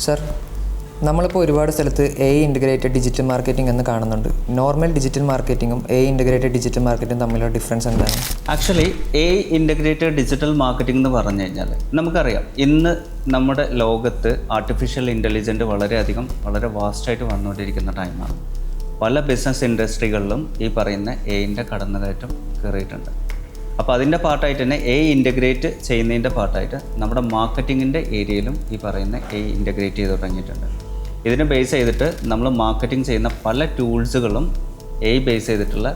Sir, നമ്മളിപ്പോൾ ഒരുപാട് സ്ഥലത്ത് ഇൻ്റഗ്രേറ്റഡ് ഡിജിറ്റൽ മാർക്കറ്റിംഗ് എന്ന് കാണുന്നുണ്ട്. നോർമൽ ഡിജിറ്റൽ മാർക്കറ്റിങ്ങും ഇൻ്റഗ്രേറ്റഡ് ഡിജിറ്റൽ മാർക്കറ്റിംഗും തമ്മിലുള്ള ഡിഫറൻസ് എന്താണ്? ആക്ച്വലി ഇൻ്റഗ്രേറ്റഡ് ഡിജിറ്റൽ മാർക്കറ്റിംഗ് എന്ന് പറഞ്ഞു കഴിഞ്ഞാൽ നമുക്കറിയാം, ഇന്ന് നമ്മുടെ ലോകത്ത് ആർട്ടിഫിഷ്യൽ ഇൻ്റലിജൻറ്റ് വളരെ വാസ്റ്റായിട്ട് വന്നുകൊണ്ടിരിക്കുന്ന ടൈമാണ്. പല ബിസിനസ് ഇൻഡസ്ട്രികളിലും ഈ പറയുന്ന എയിൻ്റെ കടന്നുകയറ്റം കയറിയിട്ടുണ്ട്. അപ്പോൾ അതിൻ്റെ പാർട്ടായിട്ട് തന്നെ ഇൻ്റഗ്രേറ്റ് ചെയ്യുന്നതിൻ്റെ പാർട്ടായിട്ട് നമ്മുടെ മാർക്കറ്റിങ്ങിൻ്റെ ഏരിയയിലും ഈ പറയുന്ന ഇൻ്റഗ്രേറ്റ് ചെയ്ത് തുടങ്ങിയിട്ടുണ്ട്. ഇതിനെ ബേസ് ചെയ്തിട്ട് നമ്മൾ മാർക്കറ്റിംഗ് ചെയ്യുന്ന പല ടൂൾസുകളും ബേസ് ചെയ്തിട്ടുള്ള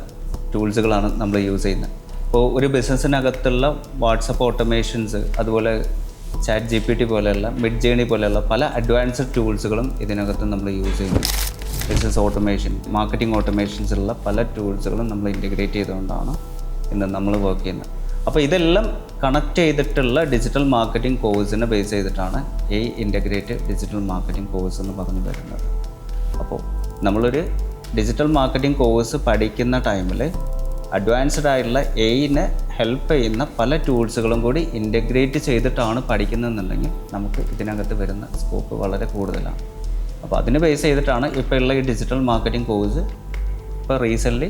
ടൂൾസുകളാണ് നമ്മൾ യൂസ് ചെയ്യുന്നത്. ഇപ്പോൾ ഒരു ബിസിനസ്സിനകത്തുള്ള വാട്സപ്പ് ഓട്ടോമേഷൻസ്, അതുപോലെ ചാറ്റ് GPT പോലെയുള്ള മിഡ് ജേണി പോലെയുള്ള പല അഡ്വാൻസ്ഡ് ടൂൾസുകളും ഇതിനകത്ത് നമ്മൾ യൂസ് ചെയ്യുന്നു. ബിസിനസ് ഓട്ടോമേഷൻ, മാർക്കറ്റിംഗ് ഓട്ടോമേഷൻസിലുള്ള പല ടൂൾസുകളും നമ്മൾ ഇൻ്റഗ്രേറ്റ് ചെയ്തുകൊണ്ടാണ് ഇന്ന് നമ്മൾ വർക്ക് ചെയ്യുന്നത്. അപ്പോൾ ഇതെല്ലാം കണക്ട് ചെയ്തിട്ടുള്ള ഡിജിറ്റൽ മാർക്കറ്റിംഗ് കോഴ്സിനെ ബേസ് ചെയ്തിട്ടാണ് ഇൻ്റഗ്രേറ്റഡ് ഡിജിറ്റൽ മാർക്കറ്റിംഗ് കോഴ്സ് എന്ന് പറഞ്ഞു വരുന്നത്. അപ്പോൾ നമ്മളൊരു ഡിജിറ്റൽ മാർക്കറ്റിംഗ് കോഴ്സ് പഠിക്കുന്ന ടൈമിൽ അഡ്വാൻസ്ഡ് ആയിട്ടുള്ള നെ ഹെൽപ്പ് ചെയ്യുന്ന പല ടൂൾസുകളും കൂടി ഇൻ്റഗ്രേറ്റ് ചെയ്തിട്ടാണ് പഠിക്കുന്നതെന്നുണ്ടെങ്കിൽ നമുക്ക് ഇതിനകത്ത് വരുന്ന സ്കോപ്പ് വളരെ കൂടുതലാണ്. അപ്പോൾ അതിന് ബേസ് ചെയ്തിട്ടാണ് ഇപ്പോൾ ഉള്ള ഈ ഡിജിറ്റൽ മാർക്കറ്റിംഗ് കോഴ്സ് ഇപ്പോൾ recently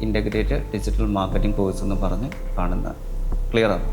integrated digital marketing course എന്ന് പറഞ്ഞ് കാണുന്നത്. ക്ലിയറാണ്?